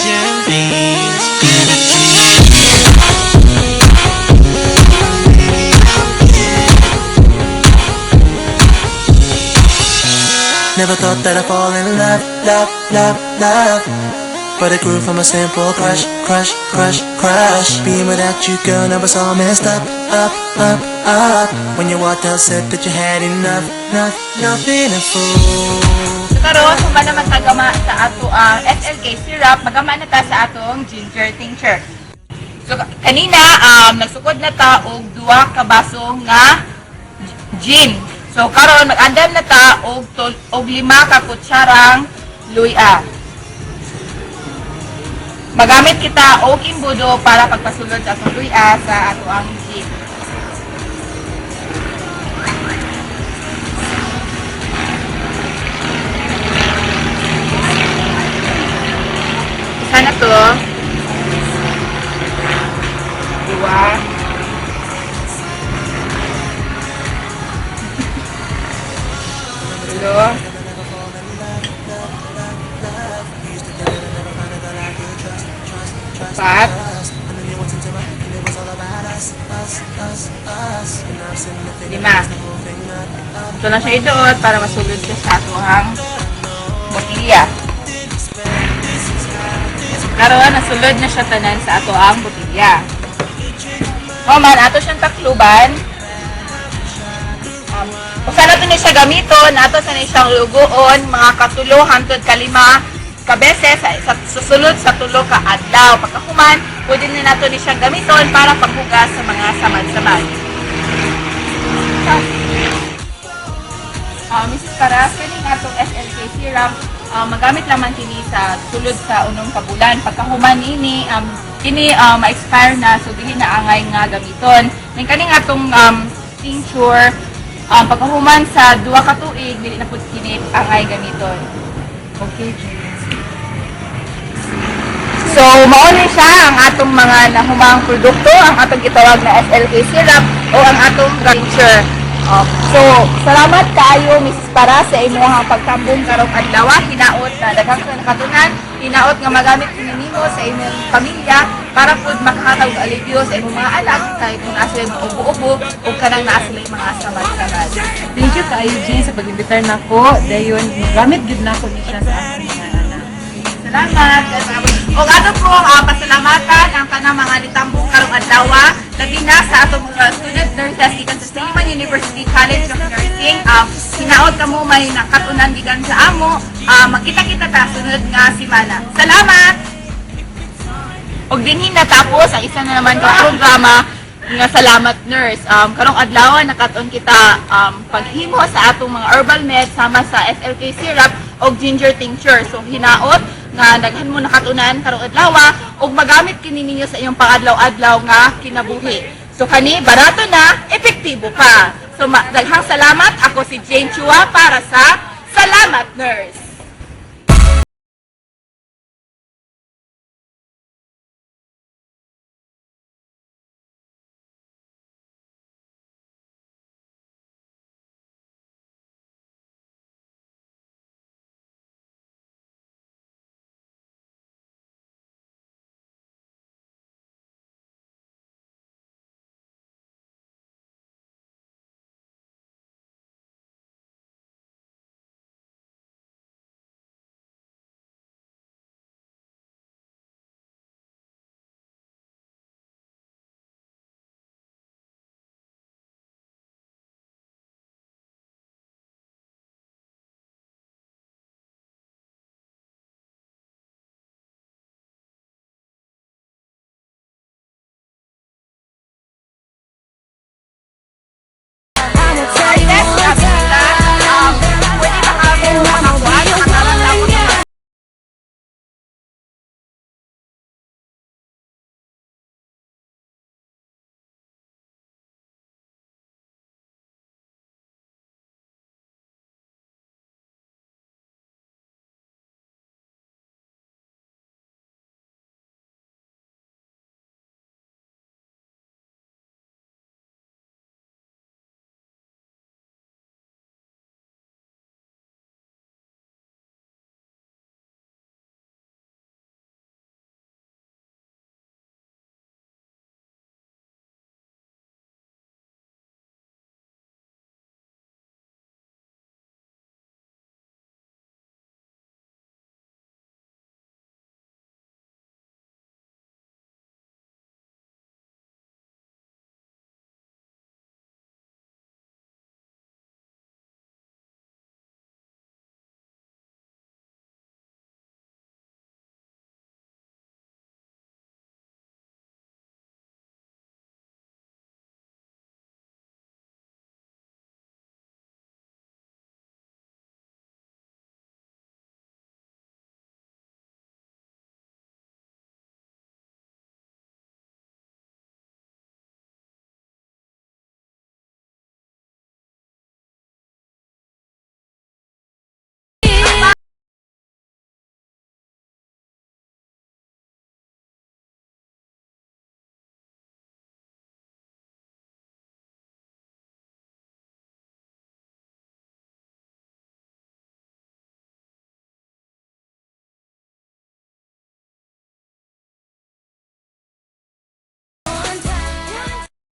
Jim Beans, energy. Never thought that I'd fall in love, love, love, love. But it grew from a simple crush, crush, crush, crush. Being without you, girl, now it's all messed up, up, up, up. When you walked out, said that you had enough, enough, nothing to fool. Karon kung man naman tagama sa ato ang SLK syrup, magama na ta sa atong ginger tincture. So kanina nagsukod na ta og 2 ka baso nga gin. So karon mag-andam na ta og 5 ka kutsarang luya. Magamit kita og imbudo para pagpasulod sa atong luya sa ato ang gin. Sana to. 2. Dalawa. 4. 5. Ito na siya idoot para masulod siya sa atuhang botilya. Karon nasulod na siya tanan sa ato ang botilya. O man, ato siyang takluban. Kung saan nato na siya gamiton, ato sa na siyang lugoon, mga katulo, hangtod kalima, kabeses, sa susunod sa 3 ka adlaw. Pagkahuman, pwede na nato na siyang gamiton para paghugas sa mga samad-samad. Mrs. Paras, kaning atong SLK syrup, magamit lamang kini sa sulod sa unong kabulan. Pagkahuman ini ma-expire na, so dili na angay nga gamiton. Ning kaning atong tincture, pagkahuman sa 2 ka tuig, dili na pud kini angay gamiton. Okay, so mao ni siya ang atong mga nahumang produkto, ang atong gitawag na SLK syrup o ang atong tincture. So, salamat kaayo Mrs. Para sa inyong pagtambong karong adlaw. Hinaot na daghang nakatunan, hinaot nga magamit ninyo sa inyong pamilya para pud makahatag og alivyo sa inyong mga anak kahit kung naa sila ubo-ubo o kanang naa sila mga samad-samad. Thank you kaayo Jane sa pag-invitar nako. Dayon gamit gid nako ni siya sa akong mga anak. Salamat. O ato po, pasalamatan ang kanang mga nitambong karong adlaw, labi na sa atong mga student nurses gikan sa Saliman University College of Nursing. Hinaot kamo may nakatunan gikan sa amo. Magkita-kita ta sunod nga semana. Salamat. Og dinhi natapos ang isa na naman ka programa nga Salamat Nurse. Karong adlaw nakaton kita paghimo sa atong mga herbal med sama sa SLK syrup og ginger tincture. So hinaot nga daghan mo nakatunan karong adlaw ug magamit kini ninyo sa inyong pang-adlaw-adlaw nga kinabuhi. So kani barato na, epektibo pa. So daghang salamat. Ako si Jane Chua para sa Salamat Nurse.